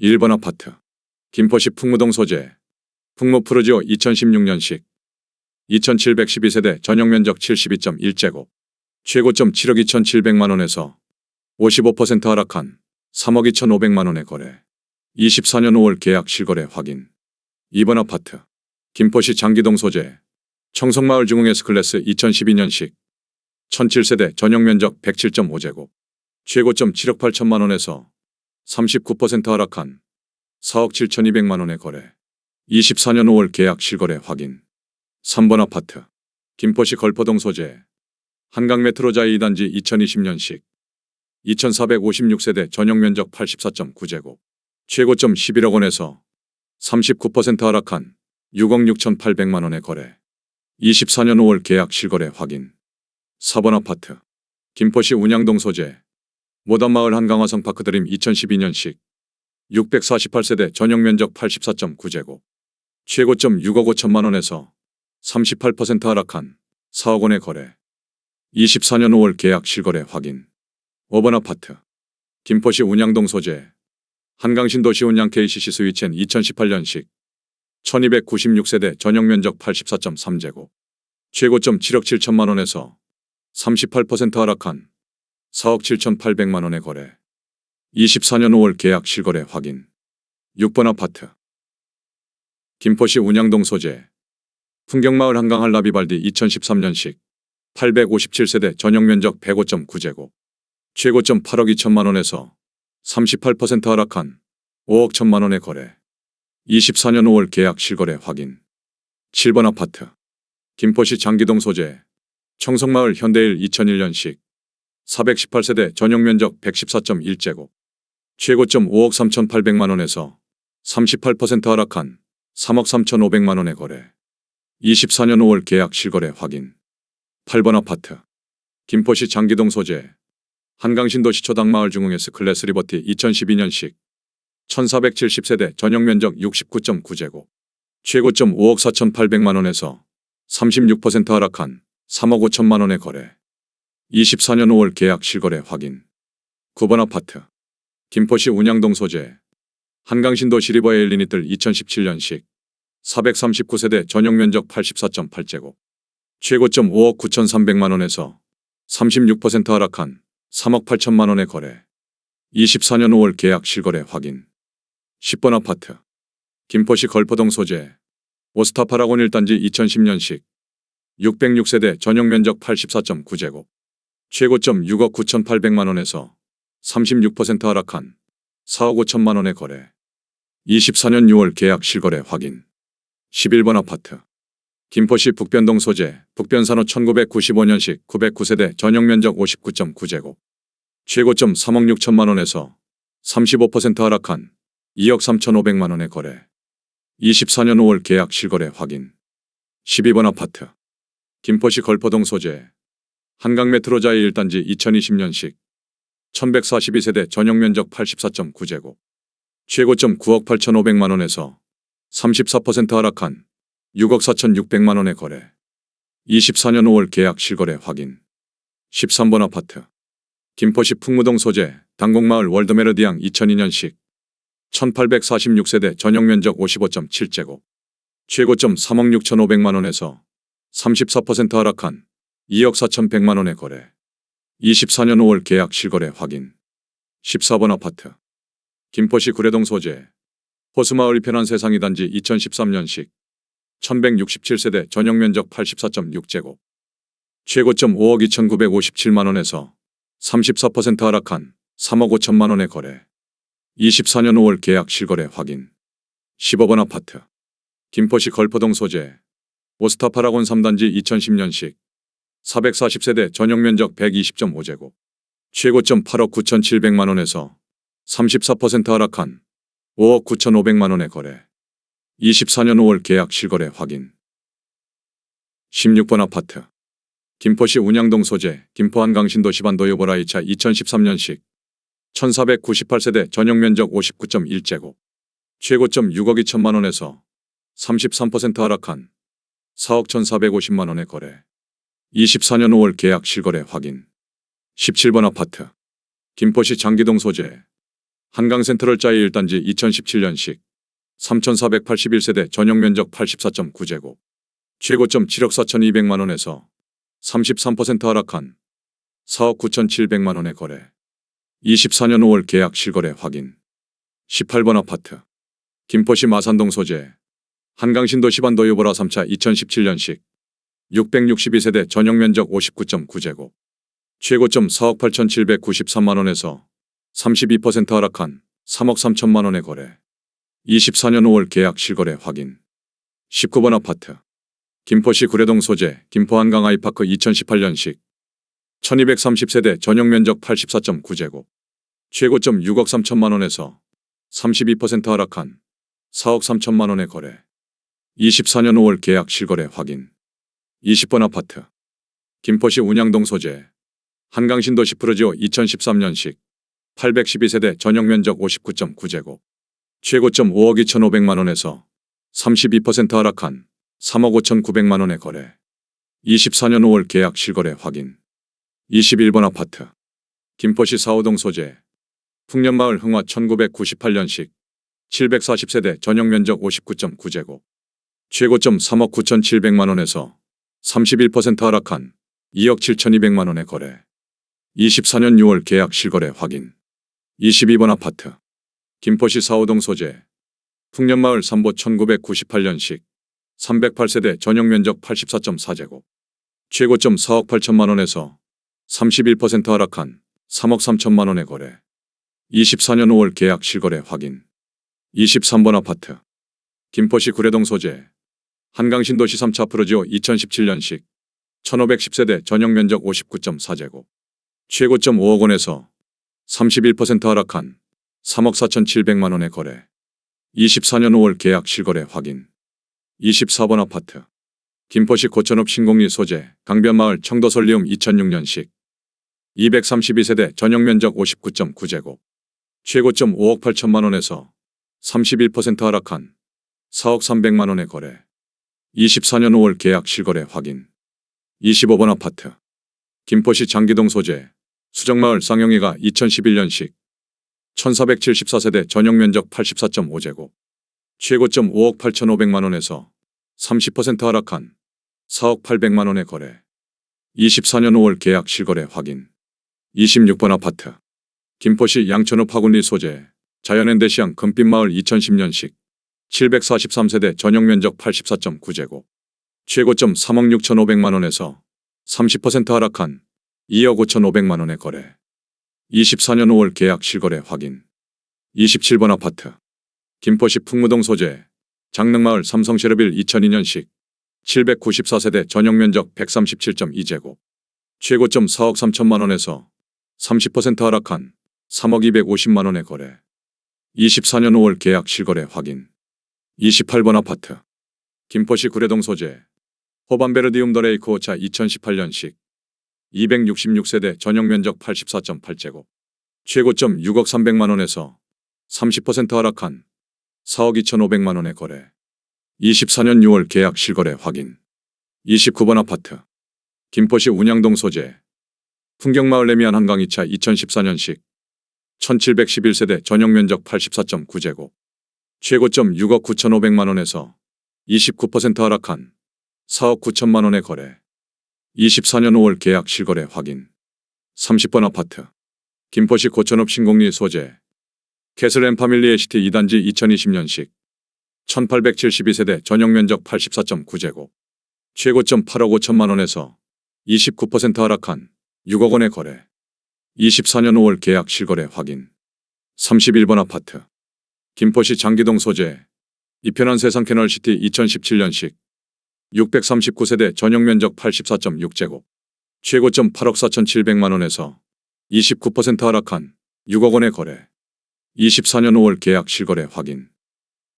1번 아파트. 김포시 풍무동 소재. 풍무프루지오 2016년식. 2712세대 전용면적 72.1제곱. 최고점 7억 2,700만원에서 55% 하락한 3억 2,500만원에 거래. 24년 5월 계약 실거래 확인. 2번 아파트. 김포시 장기동 소재. 청송마을 중흥 S클래스 2012년식. 1007세대 전용면적 107.5제곱. 최고점 7억 8천만원에서 39% 하락한 4억 7,200만원에 거래. 24년 5월 계약 실거래 확인. 3번 아파트. 김포시 걸포동 소재. 한강메트로자이 2단지 2020년식. 2456세대 전용면적 84.9제곱. 최고점 11억 원에서 39% 하락한 6억 6,800만원에 거래. 24년 5월 계약 실거래 확인. 4번 아파트. 김포시 운양동 소재. 모단마을 한강화성 파크드림 2012년식. 648세대 전용면적 84.9제곱. 최고점 6억 5천만원에서 38% 하락한 4억 원에 거래. 24년 5월 계약 실거래 확인. 5번 아파트. 김포시 운양동 소재. 한강신도시 운양 KCC 스위첸 2018년식. 1296세대 전용면적 84.3제곱. 최고점 7억 7천만원에서 38% 하락한 4억 7,800만원에 거래. 24년 5월 계약 실거래 확인. 6번 아파트. 김포시 운양동 소재. 풍경마을 한강 한라비발디 2013년식. 857세대 전용면적 105.9제곱. 최고점 8억 2천만원에서 38% 하락한 5억 1천만원에 거래. 24년 5월 계약 실거래 확인. 7번 아파트. 김포시 장기동 소재. 청송마을 현대일 2001년식. 418세대 전용면적 114.1제곱. 최고점 5억 3,800만원에서 38% 하락한 3억 3,500만원에 거래. 24년 5월 계약 실거래 확인. 8번 아파트. 김포시 장기동 소재. 한강신도시 초당마을 중흥 S클래스 리버티 2012년식. 1470세대 전용면적 69.9제곱. 최고점 5억 4,800만원에서 36% 하락한 3억 5천만원에 거래. 24년 5월 계약 실거래 확인. 9번 아파트. 김포시 운양동 소재. 한강신도시 리버에 일리니뜰 2017년식. 439세대 전용면적 84.8제곱. 최고점 5억 9,300만원에서 36% 하락한 3억 8천만원에 거래. 24년 5월 계약 실거래 확인. 10번 아파트. 김포시 걸포동 소재. 오스타 파라곤 1단지 2010년식. 606세대 전용면적 84.9제곱. 최고점 6억 9,800만원에서 36% 하락한 4억 5천만원에 거래. 24년 6월 계약 실거래 확인. 11번 아파트. 김포시 북변동 소재. 북변산호 1995년식 909세대 전용면적 59.9제곱. 최고점 3억 6천만원에서 35% 하락한 2억 3,500만원에 거래. 24년 5월 계약 실거래 확인. 12번 아파트. 김포시 걸포동 소재. 한강메트로자이 1단지 2020년식. 1142세대 전용면적 84.9제곱. 최고점 9억 8,500만원에서 34% 하락한 6억 4,600만원에 거래. 24년 5월 계약 실거래 확인. 13번 아파트. 김포시 풍무동 소재. 당곡마을 월드메르디앙 2002년식. 1846세대 전용면적 55.7제곱. 최고점 3억 6,500만원에서 34% 하락한 2억 4,100만원에 거래. 24년 5월 계약 실거래 확인. 14번 아파트. 김포시 구례동 소재. 호수마을 이편한 세상 2단지 2013년식. 1167세대 전용면적 84.6제곱. 최고점 5억 2,957만원에서 34% 하락한 3억 5천만원에 거래. 24년 5월 계약 실거래 확인. 15번 아파트. 김포시 걸포동 소재. 오스타 파라곤 3단지 2010년식. 440세대 전용면적 120.5제곱. 최고점 8억 9,700만원에서 34% 하락한 5억 9,500만원에 거래. 24년 5월 계약 실거래 확인. 16번 아파트. 김포시 운양동 소재. 김포 한강신도시반도 요보라이차 2013년식. 1498세대 전용면적 59.1제곱. 최고점 6억 2천만원에서 33% 하락한 4억 1,450만원에 거래. 24년 5월 계약 실거래 확인. 17번 아파트. 김포시 장기동 소재. 한강센트럴자이 1단지 2017년식 3,481세대 전용면적 84.9제곱 최고점 7억 4,200만원에서 33% 하락한 4억 9,700만원에 거래. 24년 5월 계약 실거래 확인. 18번 아파트. 김포시 마산동 소재. 한강신도시반 도요보라 3차 2017년식 662세대 전용면적 59.9제곱 최고점 4억 8,793만원에서 32% 하락한 3억 3천만원에 거래. 24년 5월 계약 실거래 확인. 19번 아파트. 김포시 구례동 소재 김포한강 아이파크 2018년식 1230세대 전용면적 84.9제곱 최고점 6억 3천만원에서 32% 하락한 4억 3천만원에 거래. 24년 5월 계약 실거래 확인. 20번 아파트. 김포시 운양동 소재 한강신도시 프로지오 2013년식 812세대 전용면적 59.9제곱 최고점 5억 2,500만원에서 32% 하락한 3억 5,900만원에 거래. 24년 5월 계약 실거래 확인. 21번 아파트. 김포시 사호동 소재 풍년마을 흥화 1998년식 740세대 전용면적 59.9제곱 최고점 3억 9,700만원에서 31% 하락한 2억 7,200만원에 거래. 24년 6월 계약 실거래 확인. 22번 아파트. 김포시 사호동 소재 풍년마을 삼보 1998년식 308세대 전용면적 84.4제곱 최고점 4억 8천만원에서 31% 하락한 3억 3천만원에 거래. 24년 5월 계약 실거래 확인. 23번 아파트. 김포시 구례동 소재 한강신도시 3차 프로지오 2017년식 1510세대 전용면적 59.4제곱 최고점 5억 원에서 31% 하락한 3억 4,700만원에 거래. 24년 5월 계약 실거래 확인. 24번 아파트. 김포시 고천읍 신공리 소재 강변마을 청도솔리움 2006년식 232세대 전용면적 59.9제곱 최고점 5억 8천만원에서 31% 하락한 4억 300만원에 거래. 24년 5월 계약 실거래 확인. 25번 아파트. 김포시 장기동 소재 수정마을 쌍용이가 2011년식 1474세대 전용면적 84.5제곱 최고점 5억 8,500만원에서 30% 하락한 4억 800만원에 거래. 24년 5월 계약 실거래 확인. 26번 아파트. 김포시 양천읍 화군리 소재 자연엔데시안 금빛마을 2010년식 743세대 전용면적 84.9제곱 최고점 3억 6,500만원에서 30% 하락한 2억 5,500만원에 거래. 24년 5월 계약 실거래 확인. 27번 아파트. 김포시 풍무동 소재 장릉마을 삼성셰르빌 2002년식 794세대 전용면적 137.2제곱 최고점 4억 3천만원에서 30% 하락한 3억 250만원에 거래. 24년 5월 계약 실거래 확인. 28번 아파트. 김포시 구례동 소재 호반베르디움 더레이크 오차 2018년식 266세대 전용면적 84.8제곱 최고점 6억 300만원에서 30% 하락한 4억 2,500만원에 거래. 24년 6월 계약 실거래 확인. 29번 아파트. 김포시 운양동 소재 풍경마을 레미안 한강 2차 2014년식 1711세대 전용면적 84.9제곱 최고점 6억 9,500만원에서 29% 하락한 4억 9천만원에 거래. 24년 5월 계약 실거래 확인. 30번 아파트. 김포시 고천읍 신공리 소재 캐슬앤파밀리 에시티 2단지 2020년식 1872세대 전용면적 84.9제곱 최고점 8억 5천만원에서 29% 하락한 6억 원에 거래. 24년 5월 계약 실거래 확인. 31번 아파트. 김포시 장기동 소재 이편한 세상 캐널시티 2017년식 639세대 전용면적 84.6제곱 최고점 8억 4,700만원에서 29% 하락한 6억 원에 거래. 24년 5월 계약 실거래 확인.